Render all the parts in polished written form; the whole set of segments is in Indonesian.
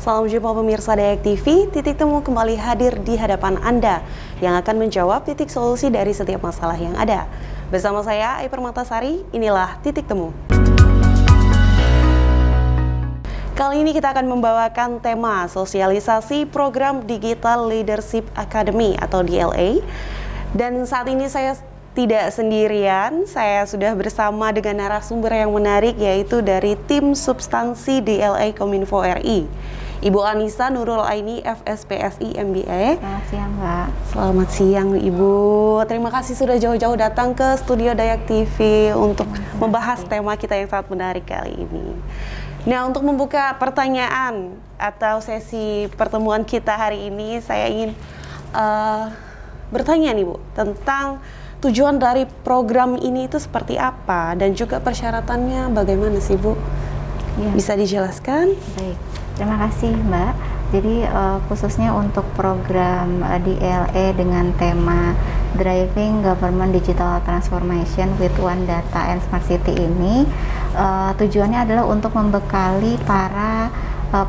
Salam jumpa pemirsa Dayak TV, Titik Temu kembali hadir di hadapan Anda yang akan menjawab titik solusi dari setiap masalah yang ada. Bersama saya, Ai Permatasari, inilah Titik Temu. Kali ini kita akan membawakan tema sosialisasi program Digital Leadership Academy atau DLA. Dan saat ini saya tidak sendirian, saya sudah bersama dengan narasumber yang menarik yaitu dari tim substansi DLA Kominfo RI. Ibu Anissa Nurul Aini, FSPSI MBA. Selamat siang, Mbak. Selamat siang, Ibu. Terima kasih sudah jauh-jauh datang ke studio Dayak TV untuk membahas tema kita yang sangat menarik kali ini. Nah, untuk membuka pertanyaan atau sesi pertemuan kita hari ini, saya ingin bertanya nih, Bu, tentang tujuan dari program ini itu seperti apa dan juga persyaratannya bagaimana sih, Bu? Ya. Bisa dijelaskan? Baik, terima kasih, Mbak. Jadi khususnya untuk program DLA dengan tema Driving Government Digital Transformation with One Data and Smart City ini tujuannya adalah untuk membekali para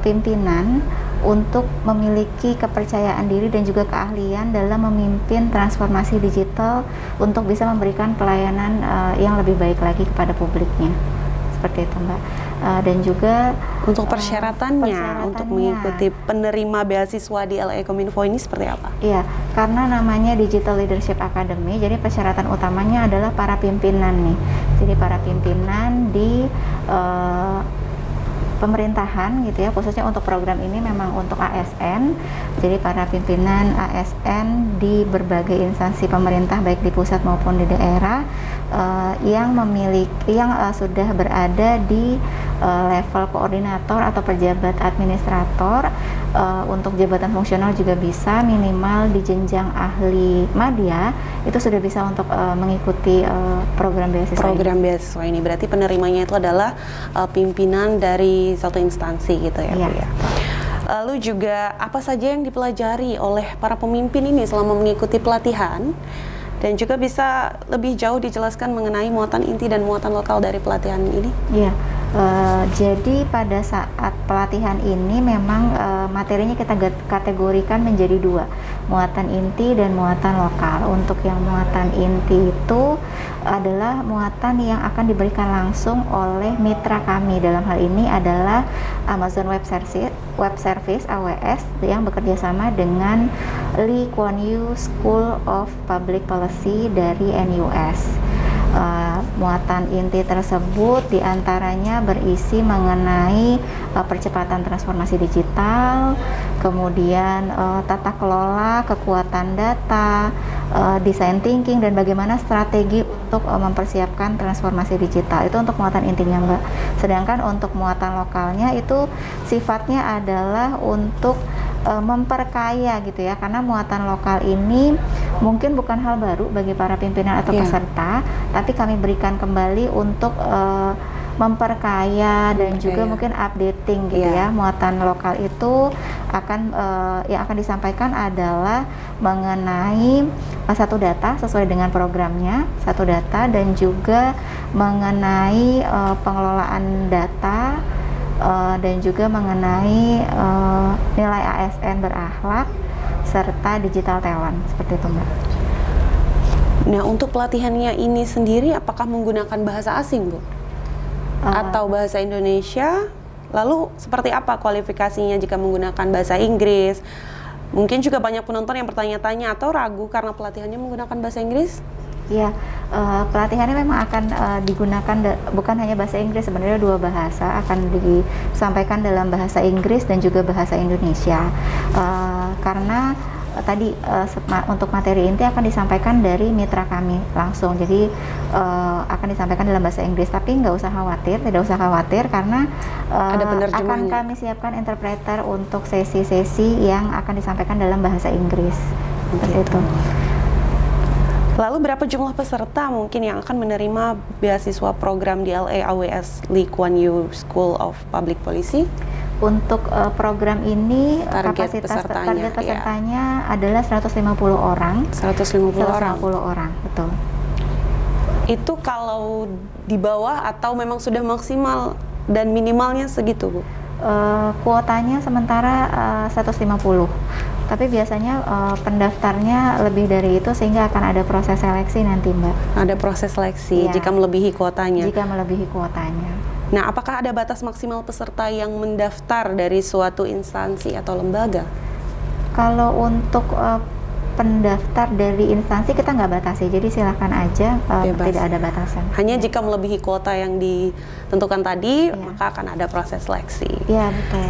pimpinan untuk memiliki kepercayaan diri dan juga keahlian dalam memimpin transformasi digital untuk bisa memberikan pelayanan yang lebih baik lagi kepada publiknya. Seperti itu, Mbak. Dan juga untuk persyaratannya untuk mengikuti penerima beasiswa di DLA Kominfo ini seperti apa? Iya, karena namanya Digital Leadership Academy, jadi persyaratan utamanya adalah para pimpinan nih. Jadi para pimpinan di pemerintahan gitu ya, khususnya untuk program ini memang untuk ASN. Jadi para pimpinan ASN di berbagai instansi pemerintah baik di pusat maupun di daerah yang sudah berada di level koordinator atau pejabat administrator. Untuk jabatan fungsional juga bisa, minimal di jenjang ahli madya itu sudah bisa untuk mengikuti program beasiswa. Program beasiswa ini berarti penerimanya itu adalah pimpinan dari satu instansi gitu ya, Bu ya. Lalu juga apa saja yang dipelajari oleh para pemimpin ini selama mengikuti pelatihan, dan juga bisa lebih jauh dijelaskan mengenai muatan inti dan muatan lokal dari pelatihan ini? Iya, jadi pada saat pelatihan ini memang materinya kita kategorikan menjadi dua, muatan inti dan muatan lokal. Untuk yang muatan inti itu adalah muatan yang akan diberikan langsung oleh mitra kami. Dalam hal ini adalah Amazon Web Service AWS yang bekerja sama dengan Lee Kuan Yew School of Public Policy dari NUS. Muatan inti tersebut diantaranya berisi mengenai percepatan transformasi digital, kemudian tata kelola, kekuatan data, design thinking, dan bagaimana strategi untuk mempersiapkan transformasi digital. Itu untuk muatan intinya, Mbak. Sedangkan untuk muatan lokalnya itu sifatnya adalah untuk memperkaya gitu ya, karena muatan lokal ini mungkin bukan hal baru bagi para pimpinan atau peserta, tapi kami berikan kembali untuk memperkaya dan juga mungkin updating gitu ya. Muatan lokal itu akan yang akan disampaikan adalah mengenai satu data sesuai dengan programnya, satu data, dan juga mengenai pengelolaan data, dan juga mengenai nilai ASN berakhlak serta digital talent, seperti itu, Mbak. Nah, untuk pelatihannya ini sendiri apakah menggunakan bahasa asing, Bu? Atau bahasa Indonesia? Lalu seperti apa kualifikasinya jika menggunakan bahasa Inggris? Mungkin juga banyak penonton yang bertanya-tanya atau ragu karena pelatihannya menggunakan bahasa Inggris? Ya, pelatihannya memang akan digunakan bukan hanya bahasa Inggris, sebenarnya dua bahasa akan disampaikan dalam bahasa Inggris dan juga bahasa Indonesia. Karena tadi untuk materi inti akan disampaikan dari mitra kami langsung, jadi akan disampaikan dalam bahasa Inggris, tapi tidak usah khawatir karena akan kami siapkan interpreter untuk sesi-sesi yang akan disampaikan dalam bahasa Inggris. Seperti itu. Lalu berapa jumlah peserta mungkin yang akan menerima beasiswa program DLA AWS Lee Kuan Yew School of Public Policy? Untuk program ini target pesertanya adalah 150 orang. 150 orang, betul. Itu kalau di bawah atau memang sudah maksimal dan minimalnya segitu, Bu? Kuotanya sementara 150. Tapi biasanya pendaftarnya lebih dari itu sehingga akan ada proses seleksi nanti, Mbak. Ada proses seleksi jika melebihi kuotanya. Jika melebihi kuotanya. Nah, apakah ada batas maksimal peserta yang mendaftar dari suatu instansi atau lembaga? Kalau untuk pendaftar dari instansi kita nggak batasi, jadi silakan aja, tidak ada batasan. Hanya jika melebihi kuota yang ditentukan tadi, maka akan ada proses seleksi. Iya, betul.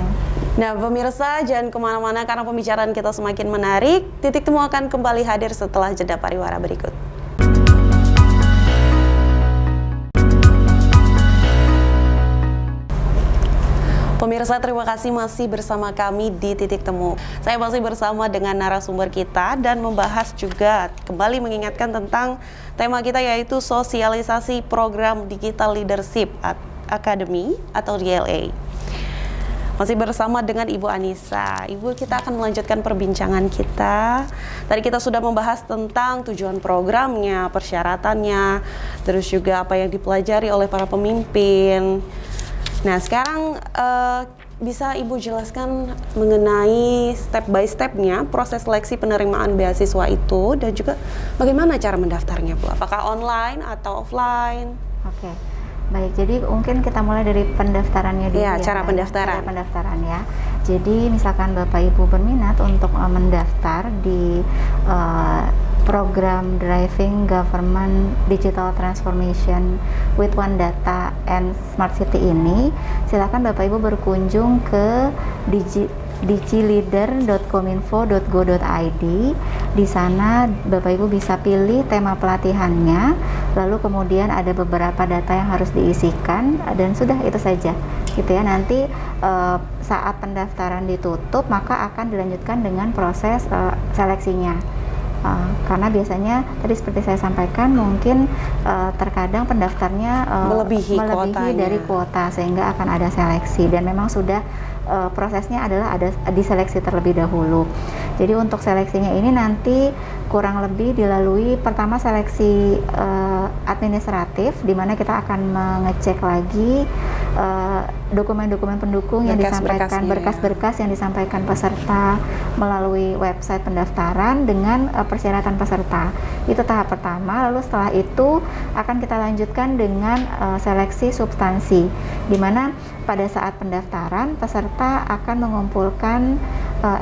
Nah, pemirsa jangan kemana-mana karena pembicaraan kita semakin menarik. Titik Temu akan kembali hadir setelah jeda pariwara berikut. Pemirsa, terima kasih masih bersama kami di Titik Temu. Saya masih bersama dengan narasumber kita dan membahas juga kembali mengingatkan tentang tema kita yaitu sosialisasi program Digital Leadership Academy atau DLA. Masih bersama dengan Ibu Anissa. Ibu, kita akan melanjutkan perbincangan kita. Tadi kita sudah membahas tentang tujuan programnya, persyaratannya, terus juga apa yang dipelajari oleh para pemimpin. Nah, sekarang bisa Ibu jelaskan mengenai step by step-nya proses seleksi penerimaan beasiswa itu dan juga bagaimana cara mendaftarnya, Bu? Apakah online atau offline? Oke. Baik, jadi mungkin kita mulai dari pendaftarannya dulu ya. Cara pendaftaran. Cara pendaftaran ya. Jadi misalkan Bapak Ibu berminat untuk mendaftar di program Driving Government Digital Transformation with One Data and Smart City ini, silakan Bapak Ibu berkunjung ke digileader.kominfo.go.id. Di sana Bapak Ibu bisa pilih tema pelatihannya, lalu kemudian ada beberapa data yang harus diisikan dan sudah itu saja gitu ya. Nanti saat pendaftaran ditutup maka akan dilanjutkan dengan proses seleksinya. Karena biasanya tadi seperti saya sampaikan mungkin terkadang pendaftarnya melebihi dari kuota sehingga akan ada seleksi dan memang sudah prosesnya adalah ada diseleksi terlebih dahulu. Jadi untuk seleksinya ini nanti kurang lebih dilalui pertama seleksi administratif di mana kita akan mengecek lagi dokumen-dokumen pendukung yang disampaikan, berkas-berkas yang disampaikan peserta melalui website pendaftaran dengan persyaratan peserta. Itu tahap pertama. Lalu setelah itu akan kita lanjutkan dengan seleksi substansi, di mana pada saat pendaftaran peserta akan mengumpulkan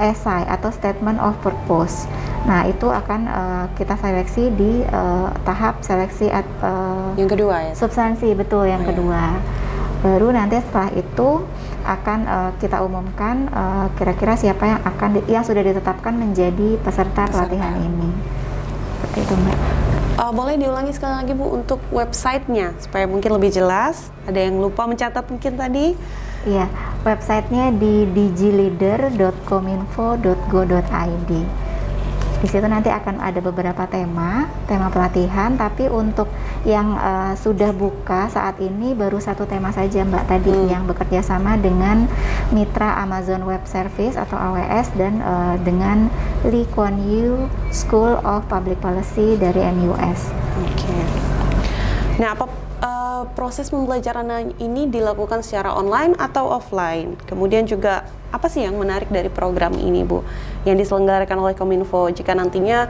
esai atau statement of purpose. Nah, itu akan kita seleksi di tahap seleksi yang kedua ya. Substansi, betul, yang kedua. Baru nanti setelah itu akan kita umumkan kira-kira siapa yang yang sudah ditetapkan menjadi peserta pelatihan ini. Seperti itu, Mbak. Boleh diulangi sekali lagi, Bu, untuk websitenya supaya mungkin lebih jelas. Ada yang lupa mencatat mungkin tadi? Iya, websitenya di digileader.kominfo.go.id. Di situ nanti akan ada beberapa tema pelatihan, tapi untuk yang sudah buka saat ini baru satu tema saja, Mbak, tadi yang bekerja sama dengan mitra Amazon Web Service atau AWS dan dengan Lee Kuan Yew School of Public Policy dari MUS. Oke. Nah, apa proses pembelajaran ini dilakukan secara online atau offline? Kemudian juga apa sih yang menarik dari program ini, Bu, yang diselenggarakan oleh Kominfo jika nantinya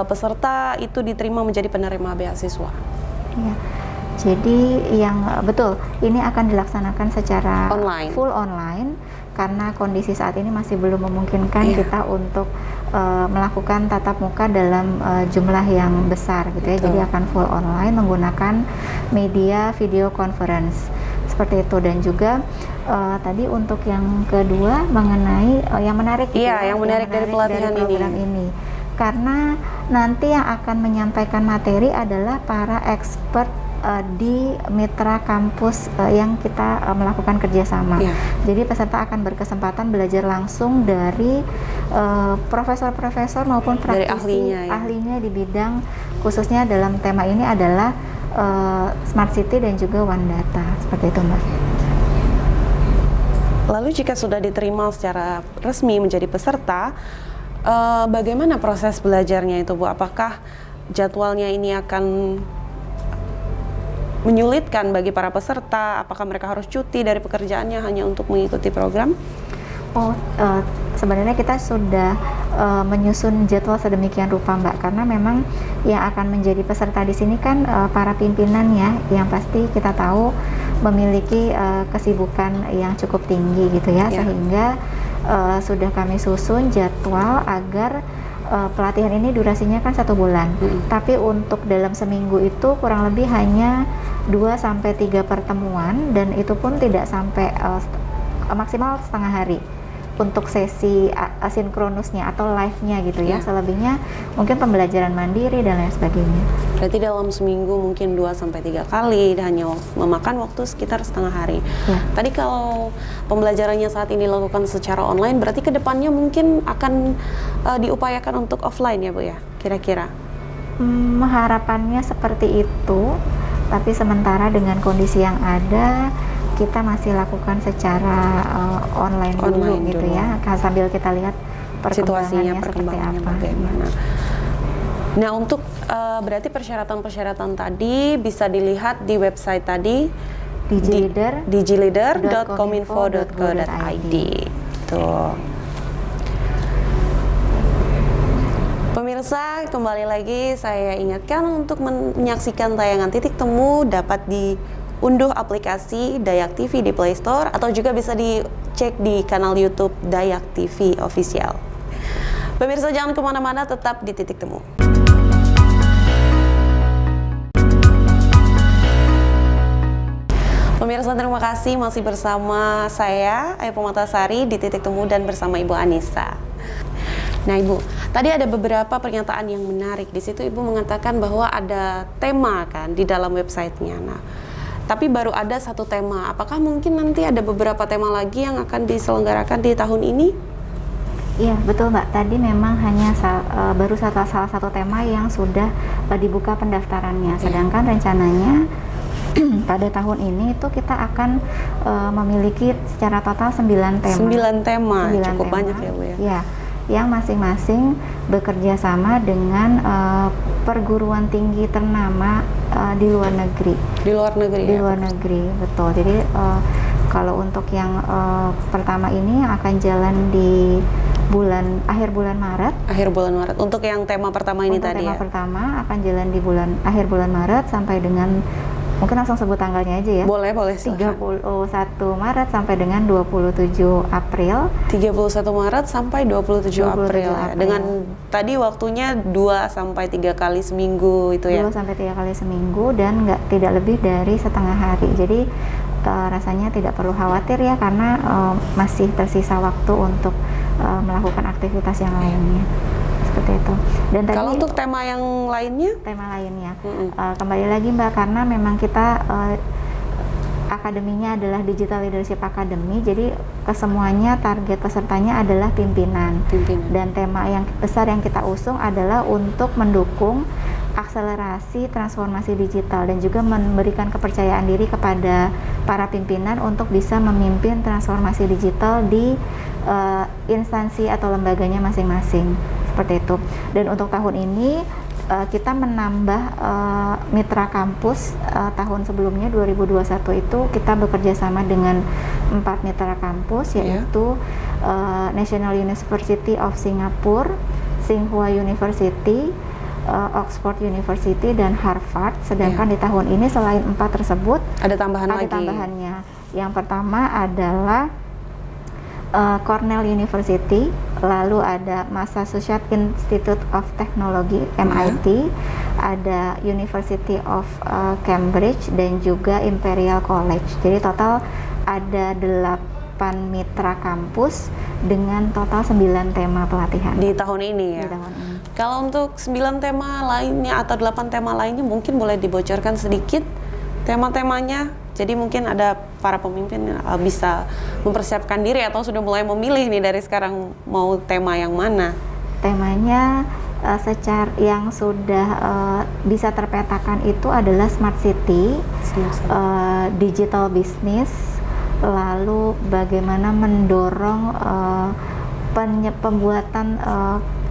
peserta itu diterima menjadi penerima beasiswa? Ya, jadi yang betul ini akan dilaksanakan secara full online karena kondisi saat ini masih belum memungkinkan kita untuk melakukan tatap muka dalam jumlah yang besar gitu ya. Jadi akan full online menggunakan media video conference seperti itu. Dan juga tadi untuk yang kedua mengenai yang menarik gitu yang menarik dari pelatihan dari program ini. Karena nanti yang akan menyampaikan materi adalah para expert di mitra kampus yang kita melakukan kerjasama. Jadi peserta akan berkesempatan belajar langsung dari profesor-profesor maupun praktisi ahlinya di bidang khususnya dalam tema ini adalah Smart City dan juga One Data. Seperti itu, Mbak. Lalu jika sudah diterima secara resmi menjadi peserta, bagaimana proses belajarnya itu, Bu? Apakah jadwalnya ini akan menyulitkan bagi para peserta? Apakah mereka harus cuti dari pekerjaannya hanya untuk mengikuti program? Sebenarnya kita sudah menyusun jadwal sedemikian rupa, Mbak, karena memang yang akan menjadi peserta di sini kan para pimpinannya, yang pasti kita tahu memiliki kesibukan yang cukup tinggi gitu ya, sehingga sudah kami susun jadwal agar pelatihan ini durasinya kan 1 bulan, tapi untuk dalam seminggu itu kurang lebih hanya 2-3 pertemuan, dan itu pun tidak sampai maksimal setengah hari untuk sesi asinkronusnya atau live-nya gitu ya. Selebihnya mungkin pembelajaran mandiri dan lain sebagainya. Berarti dalam seminggu mungkin 2-3 kali, dan hanya memakan waktu sekitar setengah hari. Tadi kalau pembelajarannya saat ini dilakukan secara online, berarti kedepannya mungkin akan diupayakan untuk offline ya Bu ya, kira-kira? Harapannya seperti itu, tapi sementara dengan kondisi yang ada, kita masih lakukan secara online dulu gitu ya, sambil kita lihat situasinya, perkembangannya seperti apa. Bagaimana. Nah, untuk berarti persyaratan-persyaratan tadi bisa dilihat di website tadi, digileader.kominfo.go.id. Tuh. Pemirsa, kembali lagi saya ingatkan untuk menyaksikan tayangan Titik Temu dapat diunduh aplikasi Dayak TV di Play Store, atau juga bisa dicek di kanal YouTube Dayak TV Official. Pemirsa, jangan kemana-mana, tetap di Titik Temu. Pemirsa, terima kasih masih bersama saya, Ayu Permatasari, di Titik Temu dan bersama Ibu Anissa. Nah Ibu, tadi ada beberapa pernyataan yang menarik. Di situ Ibu mengatakan bahwa ada tema kan di dalam websitenya. Nah, tapi baru ada 1 tema. Apakah mungkin nanti ada beberapa tema lagi yang akan diselenggarakan di tahun ini? Iya, betul Mbak. Tadi memang hanya baru salah satu tema yang sudah dibuka pendaftarannya. Sedangkan rencananya pada tahun ini itu kita akan memiliki secara total 9 tema. 9 tema, cukup banyak ya Bu ya? Ya, yang masing-masing bekerja sama dengan perguruan tinggi ternama di luar negeri. Di luar negeri? Di luar negeri, betul. Jadi kalau untuk yang pertama ini akan jalan di akhir bulan Maret. Akhir bulan Maret. Untuk yang tema pertama ini tadi ya? Tema pertama akan jalan di akhir bulan Maret sampai dengan, mungkin langsung sebut tanggalnya aja ya. Boleh. 31 Maret sampai dengan 27 April. 31 Maret sampai 27 April. Ya. Dengan tadi waktunya 2-3 kali seminggu itu ya? 2-3 kali seminggu, dan tidak lebih dari setengah hari. Jadi rasanya tidak perlu khawatir ya, karena masih tersisa waktu untuk melakukan aktivitas yang lainnya. Seperti itu. Dan tadi, kalau untuk tema yang lainnya? Kembali lagi Mbak, karena memang kita akademinya adalah Digital Leadership Academy, jadi kesemuanya target pesertanya adalah pimpinan. Dan tema yang besar yang kita usung adalah untuk mendukung akselerasi transformasi digital dan juga memberikan kepercayaan diri kepada para pimpinan untuk bisa memimpin transformasi digital di instansi atau lembaganya masing-masing, seperti itu. Dan untuk tahun ini kita menambah mitra kampus. Tahun sebelumnya 2021 itu kita bekerja sama dengan 4 mitra kampus, yaitu National University of Singapore, Tsinghua University, Oxford University, dan Harvard. Sedangkan di tahun ini selain 4 tersebut ada tambahannya. Yang pertama adalah Cornell University, lalu ada Massachusetts Institute of Technology (MIT), ada University of Cambridge, dan juga Imperial College. Jadi total ada 8 mitra kampus dengan total 9 tema pelatihan di tahun ini ya. Kalau untuk 9 tema lainnya atau 8 tema lainnya, mungkin boleh dibocorkan sedikit tema-temanya. Jadi mungkin ada para pemimpin bisa mempersiapkan diri atau sudah mulai memilih nih dari sekarang mau tema yang mana. Temanya secara yang sudah bisa terpetakan itu adalah Smart City, Digital Business, lalu bagaimana mendorong pembuatan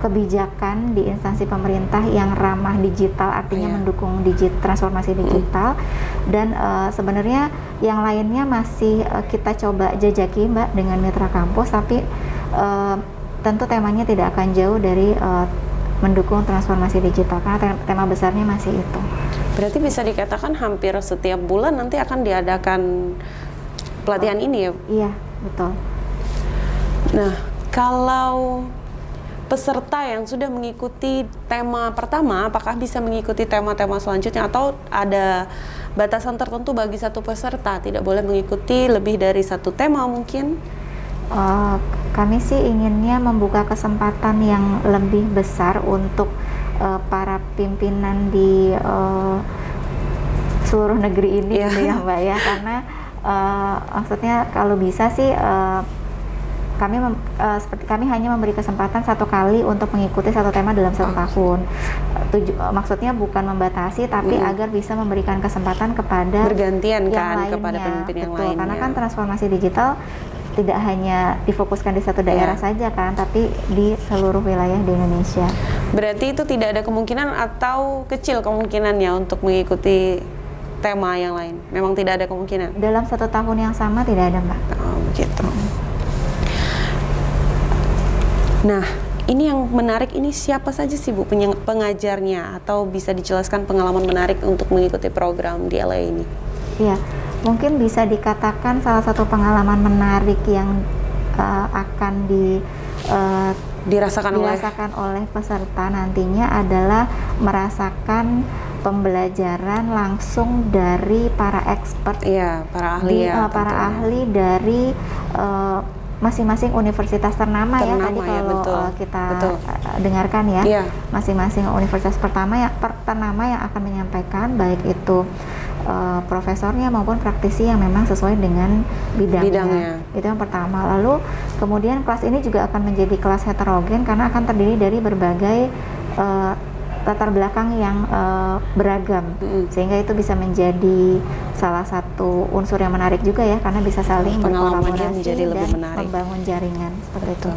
kebijakan di instansi pemerintah yang ramah digital, artinya mendukung transformasi digital. Dan sebenarnya yang lainnya masih kita coba jajaki, Mbak, dengan mitra kampus, tapi tentu temanya tidak akan jauh dari mendukung transformasi digital, karena tema besarnya masih itu. Berarti bisa dikatakan hampir setiap bulan nanti akan diadakan pelatihan ini ya? Iya, betul. Nah, kalau peserta yang sudah mengikuti tema pertama, apakah bisa mengikuti tema-tema selanjutnya, atau ada batasan tertentu bagi satu peserta, tidak boleh mengikuti lebih dari satu tema mungkin? Kami sih inginnya membuka kesempatan yang lebih besar untuk para pimpinan di seluruh negeri ini, gitu ya, Mbak ya, karena maksudnya kalau bisa sih kami hanya memberi kesempatan satu kali untuk mengikuti satu tema dalam satu tahun. Maksudnya bukan membatasi, tapi agar bisa memberikan kesempatan kepada bergantian yang kan lainnya. kepada pemimpin yang lainnya. Karena kan transformasi digital tidak hanya difokuskan di satu daerah saja kan, tapi di seluruh wilayah di Indonesia. Berarti itu tidak ada kemungkinan atau kecil kemungkinannya untuk mengikuti tema yang lain? Memang tidak ada kemungkinan? Dalam satu tahun yang sama tidak ada, Mbak. Oh, begitu. Nah, ini yang menarik, ini siapa saja sih Bu pengajarnya, atau bisa dijelaskan pengalaman menarik untuk mengikuti program DLA ini? Iya, mungkin bisa dikatakan salah satu pengalaman menarik yang akan dirasakan oleh peserta nantinya adalah merasakan pembelajaran langsung dari para expert, para ahli ahli dari masing-masing universitas ternama ya, tadi kalau kita dengarkan ya, masing-masing universitas ternama yang akan menyampaikan, baik itu profesornya maupun praktisi yang memang sesuai dengan bidangnya. Itu yang pertama. Lalu kemudian kelas ini juga akan menjadi kelas heterogen karena akan terdiri dari berbagai latar belakang yang beragam, sehingga itu bisa menjadi salah satu unsur yang menarik juga ya, karena bisa saling berkolaborasi dan membangun jaringan seperti itu.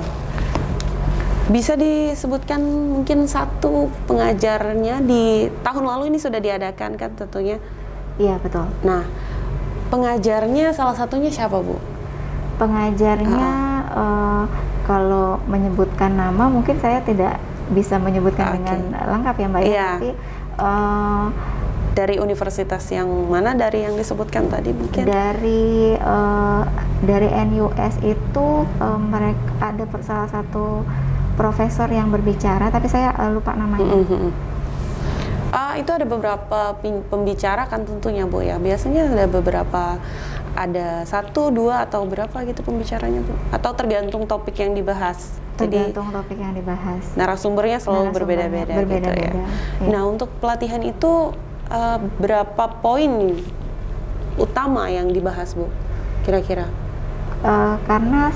Bisa disebutkan mungkin satu pengajarnya di tahun lalu ini sudah diadakan kan tentunya? Iya, betul. Nah, pengajarnya salah satunya siapa, Bu? Pengajarnya kalau menyebutkan nama mungkin saya tidak bisa menyebutkan dengan lengkap ya, Mbak ya, tapi dari universitas yang mana, dari yang disebutkan tadi mungkin? Dari NUS itu mereka ada salah satu profesor yang berbicara, tapi saya lupa namanya. Itu ada beberapa pembicara kan tentunya, Bu ya. Biasanya ada beberapa, ada 1, 2 atau berapa gitu pembicaranya, Bu? Atau tergantung topik yang dibahas? Tergantung topik yang dibahas. Narasumbernya selalu berbeda-beda gitu ya. Nah, untuk pelatihan itu berapa poin utama yang dibahas, Bu? Kira-kira? Karena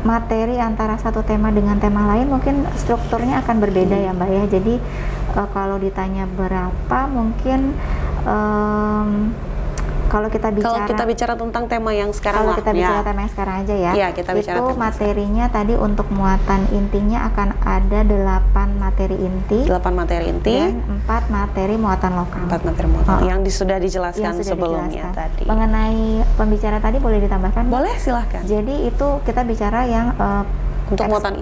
materi antara satu tema dengan tema lain mungkin strukturnya akan berbeda ya, Mbak ya. Jadi kalau ditanya berapa, mungkin kalau kita bicara tentang tema yang sekarang, kalau kita bicara tema yang sekarang aja ya, itu materinya tadi untuk muatan intinya akan ada 8 materi inti. 8 materi inti dan 4 materi muatan lokal. 4 materi muatan lokal yang sudah dijelaskan sebelumnya tadi. Mengenai pembicara tadi boleh ditambahkan? Boleh, silahkan. Jadi itu kita bicara yang untuk muatan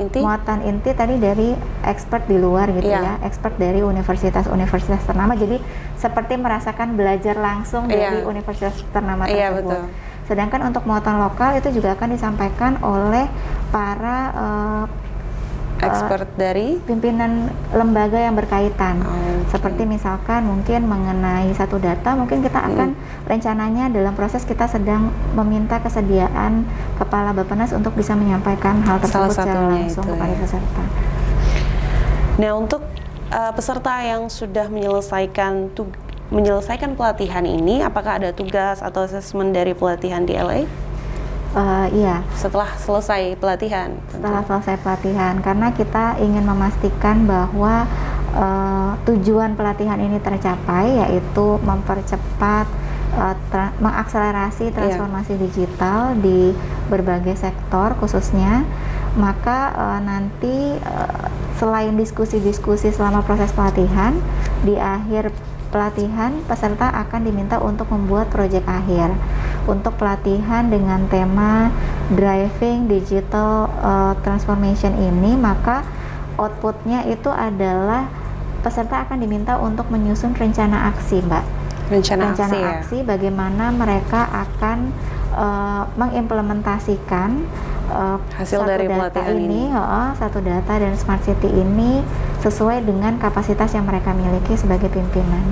inti tadi dari expert di luar gitu ya, expert dari universitas ternama, jadi seperti merasakan belajar langsung dari universitas ternama tersebut. Betul. Sedangkan untuk muatan lokal itu juga akan disampaikan oleh para expert dari pimpinan lembaga yang berkaitan. Seperti misalkan mungkin mengenai satu data, mungkin kita akan rencananya dalam proses kita sedang meminta kesediaan Kepala Bappenas untuk bisa menyampaikan hal tersebut secara langsung kepada peserta. Nah, untuk peserta yang sudah menyelesaikan pelatihan ini, apakah ada tugas atau asesmen dari pelatihan DLA? Iya. Setelah selesai pelatihan. Karena kita ingin memastikan bahwa tujuan pelatihan ini tercapai, yaitu mempercepat, mengakselerasi transformasi digital di berbagai sektor, khususnya maka nanti selain diskusi-diskusi selama proses pelatihan, di akhir pelatihan peserta akan diminta untuk membuat proyek akhir. Untuk pelatihan dengan tema Driving Digital Transformation ini, maka outputnya itu adalah peserta akan diminta untuk menyusun rencana aksi, Mbak. Rencana aksi bagaimana mereka akan mengimplementasikan hasil dari pelatihan ini, satu data dan smart city ini sesuai dengan kapasitas yang mereka miliki sebagai pimpinan.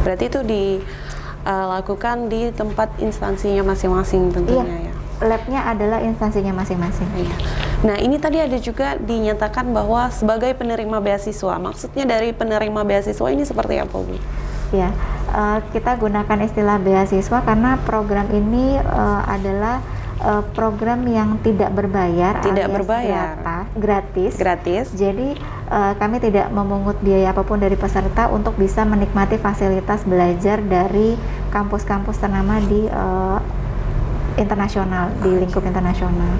Berarti itu dilakukan di tempat instansinya masing-masing tentunya. Iya. Labnya adalah instansinya masing-masing. Iya. Nah, ini tadi ada juga dinyatakan bahwa sebagai penerima beasiswa. Maksudnya dari penerima beasiswa ini seperti apa, Bu? Ya, kita gunakan istilah beasiswa karena program ini adalah program yang tidak berbayar, gratis. Jadi kami tidak memungut biaya apapun dari peserta untuk bisa menikmati fasilitas belajar dari kampus-kampus ternama di internasional, di lingkup internasional.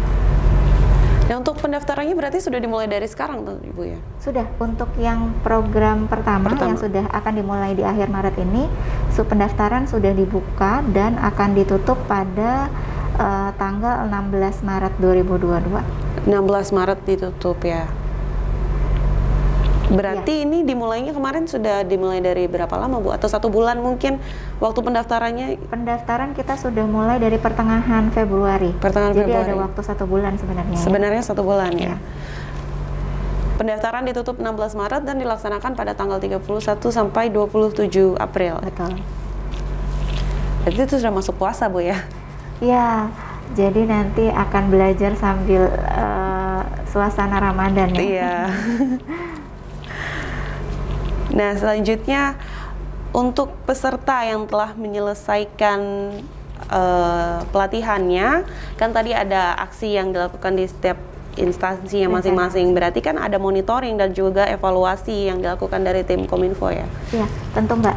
Nah, untuk pendaftarannya berarti sudah dimulai dari sekarang tuh, Ibu ya? Sudah, untuk yang program pertama yang sudah akan dimulai di akhir Maret ini, pendaftaran sudah dibuka dan akan ditutup pada tanggal 16 Maret 2022. 16 Maret ditutup ya. Berarti ini dimulainya kemarin sudah dimulai dari berapa lama, Bu? Atau 1 bulan mungkin waktu pendaftarannya? Pendaftaran kita sudah mulai dari pertengahan Februari. Jadi ada waktu 1 bulan sebenarnya. Sebenarnya 1 bulan ya. Pendaftaran ditutup 16 Maret dan dilaksanakan pada tanggal 31 sampai 27 April. Betul. Berarti itu sudah masuk puasa, Bu ya? Ya, jadi nanti akan belajar sambil suasana Ramadan ya. Iya. Nah, selanjutnya untuk peserta yang telah menyelesaikan pelatihannya, kan tadi ada aksi yang dilakukan di setiap instansinya masing-masing. Berarti kan ada monitoring dan juga evaluasi yang dilakukan dari tim Kominfo ya? Iya, tentu Mbak.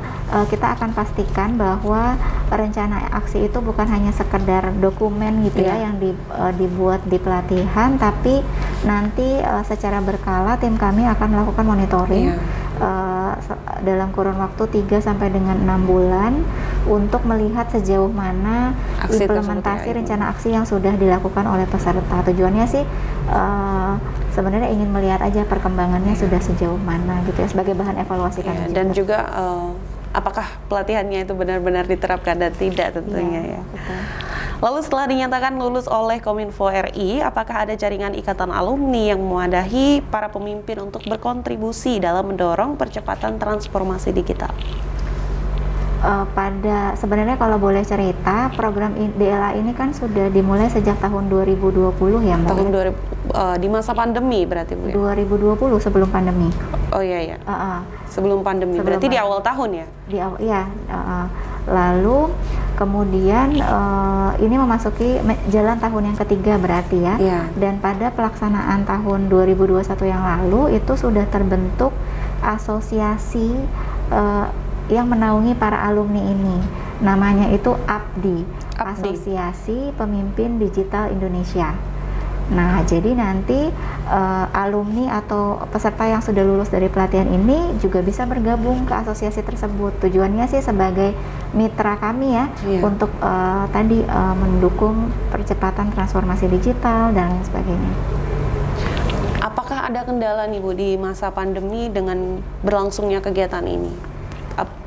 Kita akan pastikan bahwa rencana aksi itu bukan hanya sekedar dokumen gitu ya yang dibuat di pelatihan, tapi nanti secara berkala tim kami akan melakukan monitoring dalam kurun waktu 3 sampai dengan 6 bulan untuk melihat sejauh mana aksi implementasi rencana aksi yang sudah dilakukan oleh peserta. Tujuannya sih sebenarnya ingin melihat aja perkembangannya sudah sejauh mana gitu ya, sebagai bahan evaluasi kami. Dan juga apakah pelatihannya itu benar-benar diterapkan dan tidak tentunya ya. Betul. Lalu setelah dinyatakan lulus oleh Kominfo RI, apakah ada jaringan ikatan alumni yang mewadahi para pemimpin untuk berkontribusi dalam mendorong percepatan transformasi digital? Sebenarnya kalau boleh cerita, program DLA ini kan sudah dimulai sejak tahun 2020 ya Mbak? Tahun 2000, di masa pandemi berarti Bu ya? 2020 sebelum pandemi. Oh iya. Sebelum pandemi, berarti di awal tahun ya? Di awal, iya. Lalu kemudian ini memasuki jalan tahun yang ketiga berarti ya. Dan pada pelaksanaan tahun 2021 yang lalu itu sudah terbentuk asosiasi yang menaungi para alumni ini. Namanya itu APDI, Asosiasi Pemimpin Digital Indonesia. Nah, jadi nanti alumni atau peserta yang sudah lulus dari pelatihan ini juga bisa bergabung ke asosiasi tersebut. Tujuannya sih sebagai mitra kami ya, untuk tadi mendukung percepatan transformasi digital dan lain sebagainya. Apakah ada kendala nih Bu di masa pandemi dengan berlangsungnya kegiatan ini?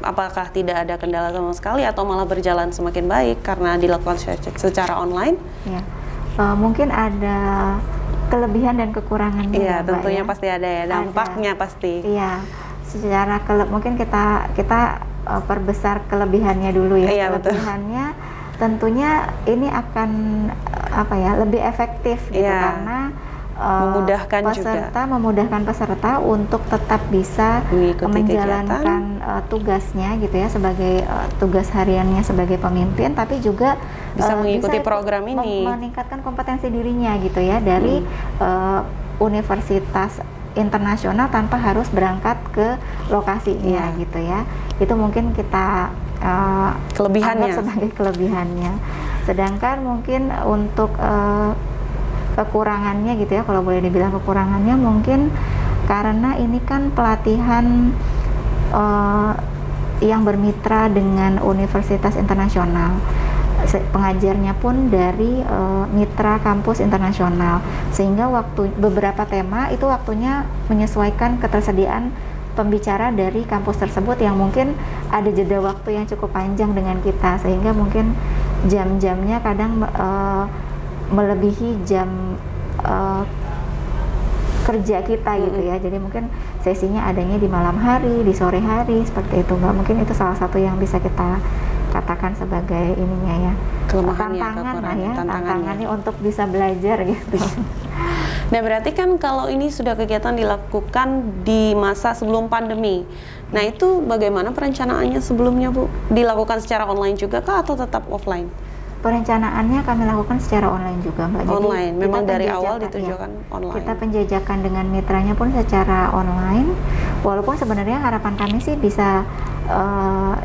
Apakah tidak ada kendala sama sekali atau malah berjalan semakin baik karena dilakukan secara online? Ya. Mungkin ada kelebihan dan kekurangannya. Iya, tentunya pasti ada ya, dampaknya pasti. Iya, secara mungkin kita perbesar kelebihannya dulu ya. Iya, kelebihannya betul. Tentunya ini akan lebih efektif gitu karena memudahkan peserta untuk tetap bisa menjalankan tugasnya gitu ya, sebagai tugas hariannya sebagai pemimpin, tapi juga bisa mengikuti program ini, meningkatkan kompetensi dirinya gitu ya dari universitas internasional tanpa harus berangkat ke lokasinya gitu ya. Itu mungkin kita kelebihannya sebagai kelebihannya. Sedangkan mungkin untuk kekurangannya gitu ya, kalau boleh dibilang kekurangannya mungkin karena ini kan pelatihan yang bermitra dengan universitas internasional. Pengajarnya pun dari mitra kampus internasional, sehingga beberapa tema itu waktunya menyesuaikan ketersediaan pembicara dari kampus tersebut yang mungkin ada jeda waktu yang cukup panjang dengan kita, sehingga mungkin jam-jamnya kadang melebihi jam kerja kita gitu ya. Jadi mungkin sesinya adanya di malam hari, di sore hari, seperti itu Mbak. Mungkin itu salah satu yang bisa kita katakan sebagai ininya ya, tantangannya untuk bisa belajar gitu. Nah, berarti kan kalau ini sudah kegiatan dilakukan di masa sebelum pandemi. Nah, itu bagaimana perencanaannya sebelumnya, Bu? Dilakukan secara online juga kah atau tetap offline? Perencanaannya kami lakukan secara online juga Mbak. Online, jadi memang dari awal ditujukan online. Kita penjajakan dengan mitranya pun secara online, walaupun sebenarnya harapan kami sih bisa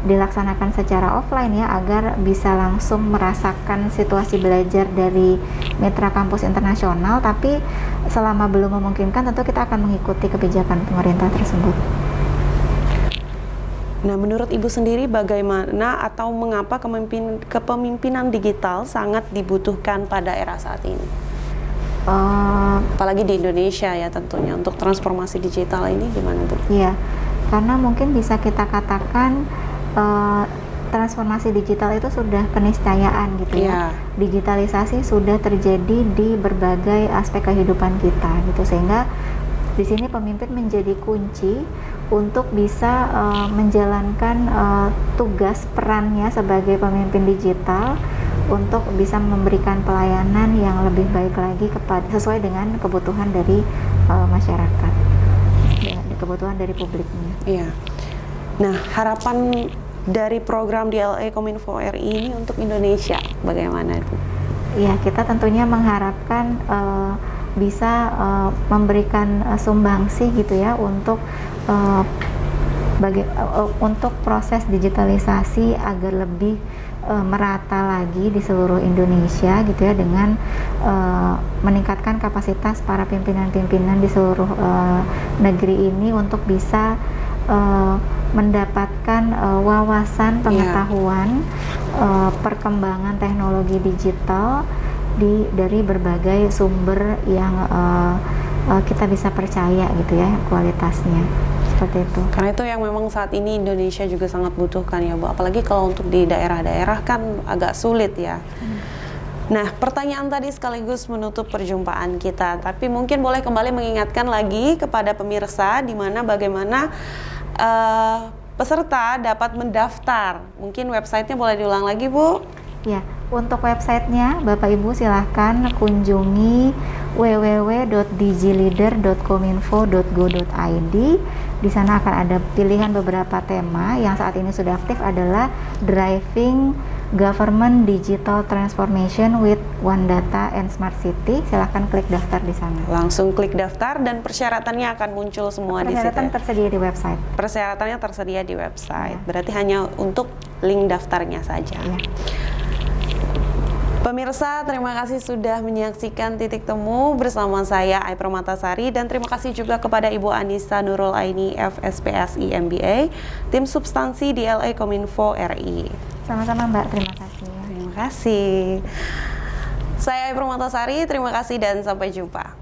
dilaksanakan secara offline ya, agar bisa langsung merasakan situasi belajar dari mitra kampus internasional, tapi selama belum memungkinkan tentu kita akan mengikuti kebijakan pemerintah tersebut. Nah, menurut Ibu sendiri bagaimana atau mengapa kepemimpinan digital sangat dibutuhkan pada era saat ini? Apalagi di Indonesia ya tentunya, untuk transformasi digital ini gimana, Bu? Iya, karena mungkin bisa kita katakan transformasi digital itu sudah keniscayaan gitu ya. Digitalisasi sudah terjadi di berbagai aspek kehidupan kita gitu, sehingga di sini pemimpin menjadi kunci untuk bisa menjalankan tugas perannya sebagai pemimpin digital untuk bisa memberikan pelayanan yang lebih baik lagi sesuai dengan kebutuhan dari masyarakat, ya, kebutuhan dari publiknya. Iya. Nah, harapan dari program DLA Kominfo RI ini untuk Indonesia bagaimana, Bu? Ya, kita tentunya mengharapkan bisa memberikan sumbangsi gitu ya untuk untuk proses digitalisasi agar lebih merata lagi di seluruh Indonesia gitu ya, dengan meningkatkan kapasitas para pimpinan-pimpinan di seluruh negeri ini untuk bisa mendapatkan wawasan pengetahuan perkembangan teknologi digital dari berbagai sumber yang kita bisa percaya gitu ya kualitasnya, seperti itu. Karena itu yang memang saat ini Indonesia juga sangat butuhkan ya, Bu. Apalagi kalau untuk di daerah-daerah kan agak sulit ya. Nah, pertanyaan tadi sekaligus menutup perjumpaan kita, tapi mungkin boleh kembali mengingatkan lagi kepada pemirsa bagaimana peserta dapat mendaftar. Mungkin websitenya boleh diulang lagi, Bu? Ya, untuk websitenya Bapak Ibu silahkan kunjungi www.digileader.kominfo.go.id. Di sana akan ada pilihan beberapa tema. Yang saat ini sudah aktif adalah Driving Government Digital Transformation with One Data and Smart City. Silahkan klik daftar di sana. Langsung klik daftar dan persyaratannya akan muncul semua di situ. Persyaratan tersedia di website. Persyaratannya tersedia di website. Berarti hanya untuk link daftarnya saja. Ya. Pemirsa, terima kasih sudah menyaksikan Titik Temu bersama saya, Ai Permatasari, dan terima kasih juga kepada Ibu Anissa Nurul Aini, FSPSI MBA, tim substansi DLA Kominfo RI. Sama-sama Mbak, terima kasih. Terima kasih. Saya Ai Permatasari, terima kasih dan sampai jumpa.